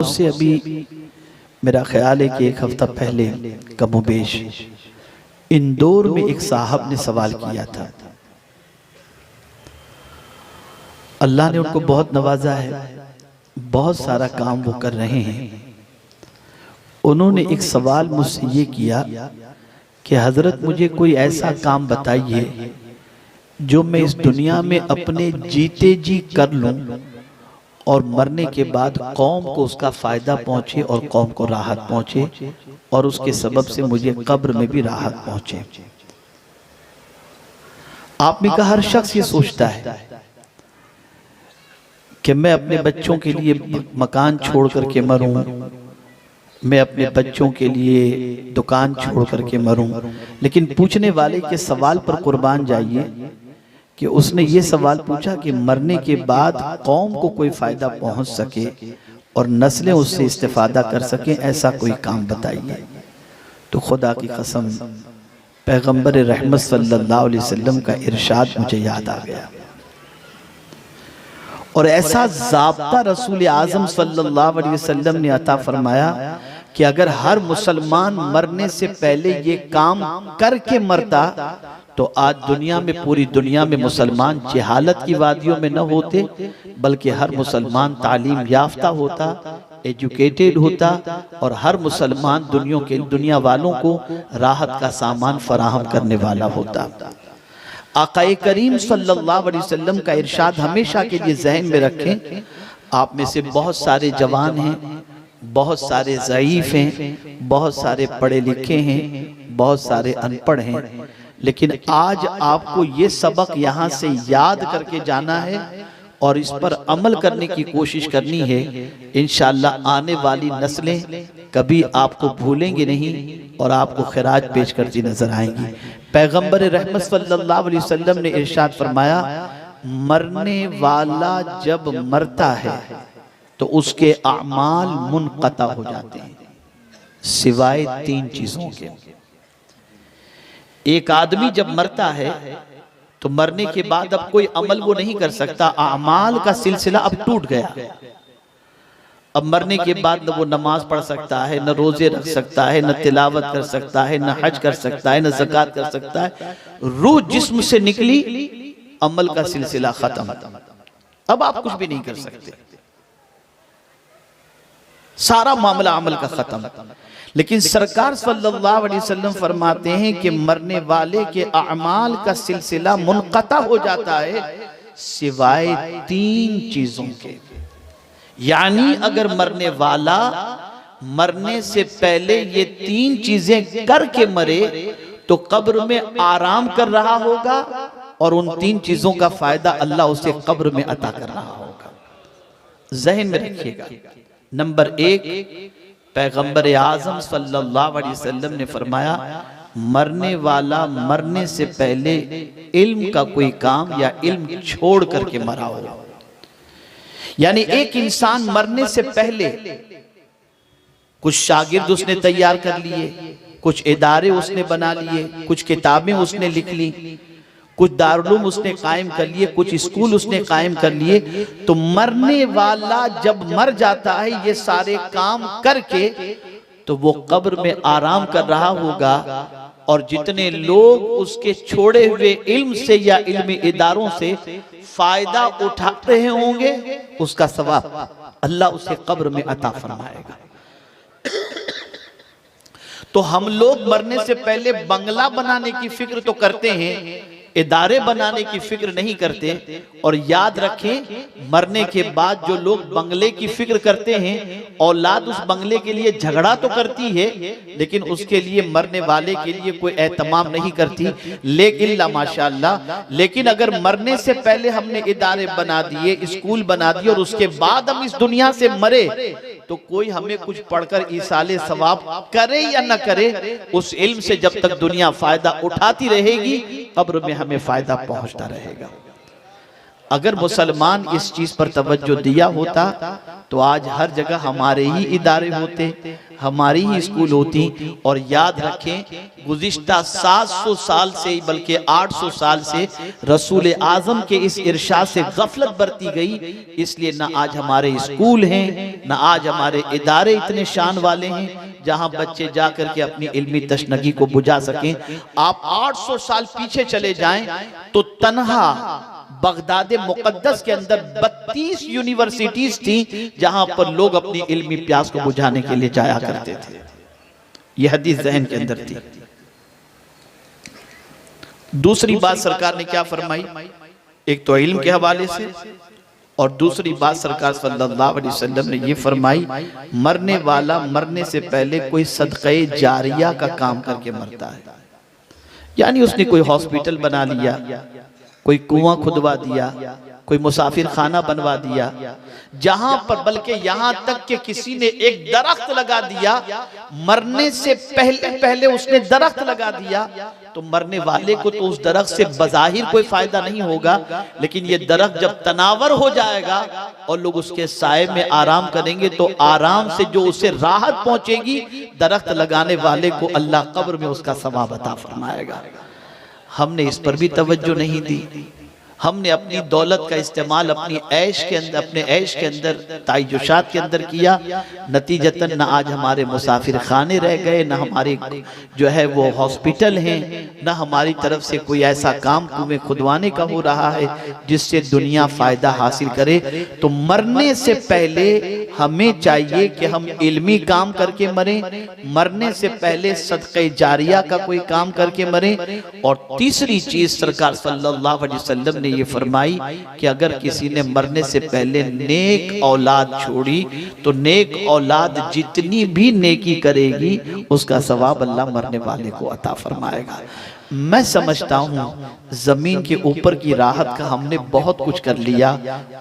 उससे अभी मेरा ख्याल है कि एक हफ्ता पहले कमोबेश इंदौर में एक साहब ने सवाल किया था। अल्लाह ने उनको बहुत नवाजा है, बहुत सारा काम वो कर रहे हैं। उन्होंने एक सवाल मुझसे ये किया कि हजरत मुझे कोई ऐसा काम बताइए जो मैं इस दुनिया में अपने जीते जी कर लूं और मरने के बाद कौम को उसका फायदा पहुंचे और कौम को राहत पहुंचे और उसके सबब से मुझे कब्र में भी राहत पहुंचे। आप में का हर शख्स ये सोचता है कि मैं अपने बच्चों के लिए मकान छोड़ करके मरूं, मैं अपने बच्चों के लिए दुकान छोड़ करके मरूं। लेकिन पूछने वाले के सवाल पर कुर्बान जाइए कि उसने ये सवाल पूछा कि मरने के बाद कौम को कोई फायदा पहुंच सके और नस्लें उससे इस्तेफादा कर सकें, ऐसा कोई काम बताइए। तो खुदा की कसम पैगंबर रहमत सल्लल्लाहु अलैहि वसल्लम का इरशाद मुझे याद आ गया और ऐसा ज़ाब्ता रसूल आज़म सल्लल्लाहु अलैहि वसल्लम ने अता फरमाया कि अगर हर मुसलमान मरने से पहले ये काम करके मरता तो आज दुनिया में, पूरी दुनिया में मुसलमान जहालत की वादियों में न होते, बल्कि हर मुसलमान तालीम याफ्ता होता, एजुकेटेड होता और हर मुसलमान दुनिया वालों को राहत का सामान फराहम करने वाला होता। आक़ाए करीम सल्लल्लाहु अलैहि वसल्लम का इरशाद हमेशा के लिए जहन में रखें। आप में से बहुत सारे जवान हैं, बहुत सारे ज़ईफ़ हैं, बहुत सारे पढ़े लिखे हैं, बहुत सारे अनपढ़ हैं, लेकिन आज आपको ये सबक यहाँ से याद करके जाना है और इस पर अमल करने की कोशिश करनी है। इंशाअल्लाह आने वाली नस्लें कभी आपको भूलेंगे नहीं और आपको खिराज पेश करती नजर आएंगी। पैगंबर रहमत सल्लल्लाहु अलैहि वसल्लम ने इरशाद फरमाया, मरने वाला जब मरता है तो उसके अमाल मुनक़ता हो जाते हैं सिवाय तीन चीजों के। एक आदमी जब मरता है तो मरने के बाद अब कोई अमल वो नहीं कर सकता, अमाल का सिलसिला अब टूट गया। अब मरने के बाद न वो नमाज पढ़ सकता है, न रोजे रख सकता है, न तिलावत कर सकता है, न हज कर सकता है, न ज़कात कर सकता है। रूह जिस्म से निकली, अमल का सिलसिला खत्म। अब आप कुछ भी नहीं कर सकते, सारा मामला अमल का खत्म। लेकिन सरकार सल्लल्लाहु अलैहि वसल्लम फरमाते हैं कि मरने वाले के अमाल का सिलसिला मुनक़ता हो जाता है सिवाय तीन चीजों के। यानी अगर मरने वाला मरने से पहले ये तीन चीजें करके मरे तो कब्र में आराम कर रहा होगा और उन तीन चीजों का फायदा अल्लाह उसे कब्र में अता कर रहा होगा। ज़हन में रखिएगा। नंबर एक, पैगंबर आज़म सल्लल्लाहु अलैहि वसल्लम ने फरमाया, मरने वाला मरने से पहले इल्म का कोई काम या इल्म छोड़ करके मरा हो। यानी एक इंसान मरने से पहले कुछ शागिर्द उसने तैयार कर लिए, कुछ इदारे उसने बना लिए, कुछ किताबें उसने लिख ली, कुछ दारुलूम उसने कायम कर लिए, कुछ स्कूल उसने कायम कर लिए। तो मरने वाला जब मर जाता है ये सारे काम करके तो वो कब्र में आराम कर रहा होगा और जितने लोग उसके छोड़े हुए इल्म से या इल्मी इदारों से फायदा उठा रहे होंगे उसका सवाब अल्लाह उसे कब्र में अता फरमाएगा। तो हम लोग मरने से पहले बंगला बनाने की फिक्र तो करते हैं, इदारे बनाने की फिक्र नहीं करते। और याद रखें, मरने के बाद जो लोग बंगले की फिक्र करते हैं, औलाद उस बंगले के लिए झगड़ा तो करती है लेकिन उसके लिए मरने वाले के लिए कोई एहतमाम नहीं करती। लेकिन ला माशाअल्लाह, लेकिन अगर मरने से पहले हमने इदारे बना दिए, स्कूल बना दिए और उसके बाद हम इस दुनिया से मरे तो कोई हमें कुछ पढ़कर ईसाले सवाब करे या न करे, उस इल्म से जब तक दुनिया फायदा उठाती रहेगी कब्र में हमें फायदा पहुंचता रहेगा। अगर मुसलमान इस चीज पर तवज्जो दिया होता तो आज हर जगह हमारे ही इदारे होते, हमारी ही स्कूल होती। और याद रखें, गुज़िश्ता 700 साल से बल्कि 800 साल से रसूल आज़म के इस इरशाद से गफलत बरती गई, इसलिए ना आज हमारे स्कूल हैं, ना आज हमारे इदारे इतने शान वाले हैं जहां बच्चे जाकर के अपनी इल्मी तशनगी को बुझा सकें। आप 800 साल पीछे चले जाएं तो तन्हा बगदाद मुकद्दस के अंदर 32 यूनिवर्सिटीज थी जहां पर लोग अपनी इल्मी प्यास को बुझाने के लिए जाया करते थे। यह हदीस ज़हन के अंदर थी। दूसरी बात सरकार ने क्या फरमाई, एक तो इल्म के हवाले से, और दूसरी बात सरकार सल्लल्लाहु अलैहि वसल्लम ने ये फरमाई, मरने वाला मरने से पहले कोई सदक़े जारिया का काम करके मरता है। यानी उसने कोई हॉस्पिटल बना लिया, कोई कुआं खुदवा दिया, कोई मुसाफिर खाना बनवा दिया, जहां पर बल्कि यहां तक कि किसी ने एक दरख्त लगा दिया, मरने से पहले उसने दरख्त लगा दिया, तो मरने वाले को तो उस दरख्त से बज़ाहिर कोई फायदा नहीं होगा, लेकिन ये दरख्त जब तनावर हो जाएगा और लोग उसके साए में आराम करेंगे तो आराम से जो उसे राहत पहुंचेगी, दरख्त लगाने वाले को अल्लाह कब्र में उसका सवाब अता फरमाएगा। हमने इस पर भी तवज्जो नहीं दी। हमने अपनी दौलत का इस्तेमाल अपने ऐश के अंदर ताइजुशात के अंदर किया। नतीजतन न आज हमारे मुसाफिर खाने रह गए, न हमारे जो है वो हॉस्पिटल हैं, न हमारी तरफ से कोई ऐसा काम कुएं खुदवाने का हो रहा है जिससे दुनिया फायदा हासिल करे। तो मरने से पहले हमें चाहिए कि हम इल्मी काम करके मरें, मरने से पहले सदक़े जारिया का कोई काम करके मरें। और तीसरी चीज सरकार सल्लल्लाहु अलैहि वसल्लम ने ये फरमाई कि अगर किसी ने मरने से पहले नेक औलाद छोड़ी तो नेक औलाद जितनी भी नेकी करेगी उसका सवाब अल्लाह मरने वाले को अता फरमाएगा। मैं समझता हूँ जमीन के ऊपर की राहत का हमने बहुत कुछ कर लिया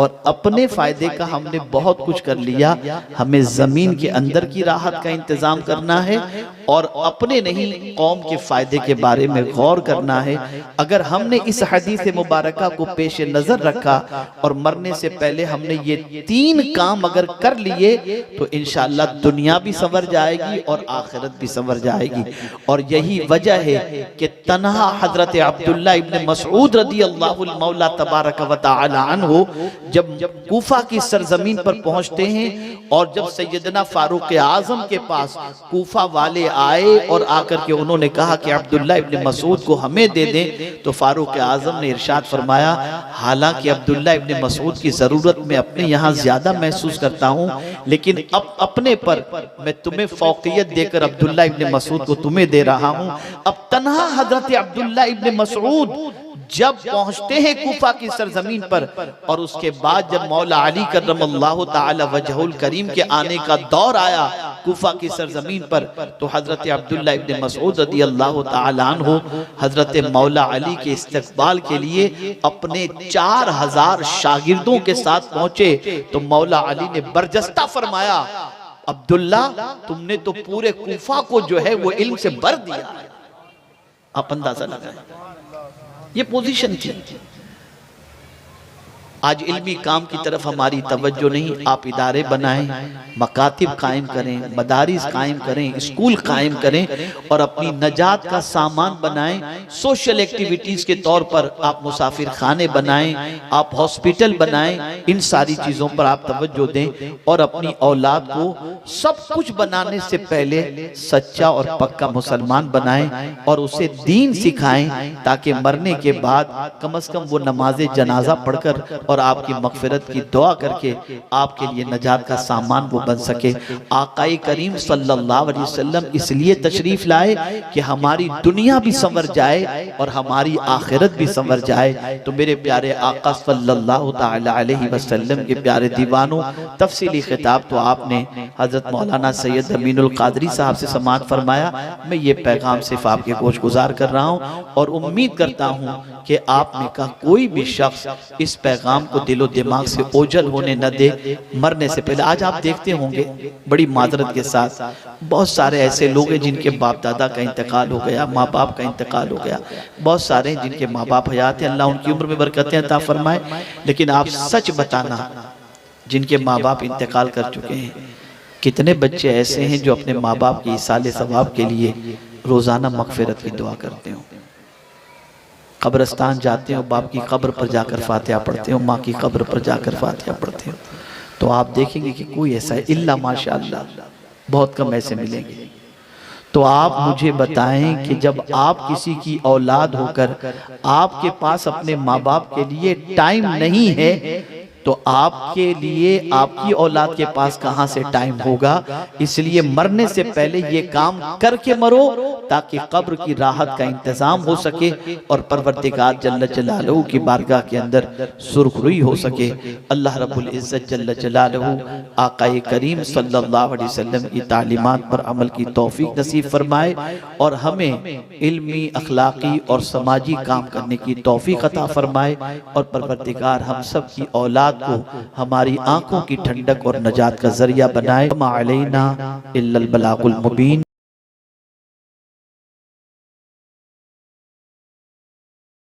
और अपने फायदे का हमने बहुत कुछ कर लिया। हमें जमीन के अंदर की राहत का इंतजाम करना है और अपने नहीं कौम के फायदे के बारे में गौर करना है। अगर हमने इस हदीस मुबारक को पेश नजर रखा और मरने से पहले हमने ये 3 काम अगर कर लिए तो इंशाअल्लाह दुनिया भी संवर जाएगी और आखिरत भी संवर जाएगी। और यही वजह है कि तन्हा हजरत अब्दुल्ला इब्न मसऊद रदियल्लाहु मौला तबारक व तआला अन्हु जब कूफा की सरजमीन पर पहुंचते हैं और जब सैयदना फारूक आजम के पास कूफा वाले आए और आकर के उन्होंने कहा कि अब्दुल्ला इब्न मसऊद को हमें दे दें, तो फारूक आजम ने इरशाद फरमाया, हालांकि अब्दुल्ला इब्न मसऊद की जरूरत मैं अपने यहाँ ज्यादा महसूस करता हूँ, लेकिन अब अपने पर मैं तुम्हें फौकियत देकर अब्दुल्ला इब्न मसऊद को तुम्हें दे रहा हूँ। अब तन्हा हजरत अब्दुल्ला इब्न मसऊद जब पहुंचते हैं कूफा की सरजमीन पर और उसके बाद जब मौला अली करमल्लाहु ताला वजहुल करीम के आने का दौर आया कूफा की सरजमीन पर, तो हजरत अब्दुल्ला इब्न मसऊद रदियल्लाहु ताला अन्हु हजरत मौला अली के इस्तकबाल के लिए अपने 4000 शागिर्दों के साथ पहुंचे। तो मौला अली ने बरजस्ता फरमाया, अब्दुल्ला तुमने तो पूरे कूफा को जो है वो इल्म से भर दिया। आप अंदाजा लगाएं, ये पोजीशन थी। आज इल्मी काम की तरफ हमारी तवज्जो नहीं। आप इदारे बनाएं, मकातिब कायम करें, मदारिस कायम करें, स्कूल कायम करें और अपनी नजात का सामान बनाएं। सोशल एक्टिविटीज के तौर पर आप मुसाफिर खाने बनाएं, आप हॉस्पिटल बनाएं। इन सारी चीजों पर आप तवज्जो दें और अपनी औलाद को सब कुछ बनाने से पहले सच्चा और पक्का मुसलमान बनाएं और उसे दीन सिखाएं, ताकि मरने के बाद कम से कम वो नमाज जनाजा पढ़कर और आपकी मगफिरत की दुआ करके आपके लिए नजात का सामान वो बन सके। आकाए करीम सल्लल्लाहु अलैहि वसल्लम इसलिए तशरीफ लाए कि हमारी दुनिया भी संवर जाए और हमारी आखिरत भी संवर जाए। तो मेरे प्यारे आका सल्लल्लाहु ताला अलैहि वसल्लम के प्यारे दीवानों, तफसीली खिताब तो आपने हजरत मौलाना सैयद अमीनुल कादरी साहब से समाअत फरमाया। मैं ये पैगाम सिर्फ आपके गोश गुजार कर रहा हूँ और उम्मीद करता हूँ कि आप में का कोई भी शख्स इस पैगाम पैगाम को दिलो दिमाग से ओझल होने न दे मरने से पहले। आज आप देखते होंगे बड़ी माजरत के साथ बहुत सारे ऐसे लोग हैं जिनके बाप दादा का इंतकाल हो गया, माँ बाप का इंतकाल हो गया, बहुत सारे हैं जिनके माँ बाप हयात हैं, अल्लाह उनकी उम्र में बरकतें अता फरमाए। लेकिन आप सच बताना जिनके माँ बाप इंतकाल कर चुके हैं, कितने बच्चे ऐसे हैं जो अपने माँ बाप की इसाले सवाब के लिए रोजाना मगफिरत की दुआ करते हो, कब्रिस्तान जाते हो, बाप की कब्र पर जाकर फातिहा पढ़ते हो, माँ की कब्र पर जाकर फातिहा पढ़ते हो, तो आप देखेंगे कि कोई ऐसा है इल्ला माशाअल्लाह, बहुत कम ऐसे मिलेंगे। तो आप मुझे बताएं कि जब आप किसी की औलाद होकर आपके पास अपने माँ बाप के लिए टाइम नहीं है, तो आपके लिए आपकी औलाद के पास कहां से टाइम होगा। इसलिए मरने से पहले ये काम करके मरो ताकि कब्र की राहत का इंतजाम हो सके और परवरदिगार जल्ल जलालहू की बारगाह के अंदर सुरखरुई हो सके। अल्लाह रब्बुल इज्जत जल्ल जलालहू आकाए करीम सल्लल्लाहु अलैहि वसल्लम की तालीमात पर अमल की तौफीक नसीब फरमाए और हमें इल्मी, अखलाकी और समाजी काम करने की तौफीक अता फरमाए और परवरदिगार हम सब की औलाद को हमारी आंखों की ठंडक और नजात का जरिया बनाए। मा अलैना इल्लल बलागुल मुबीन।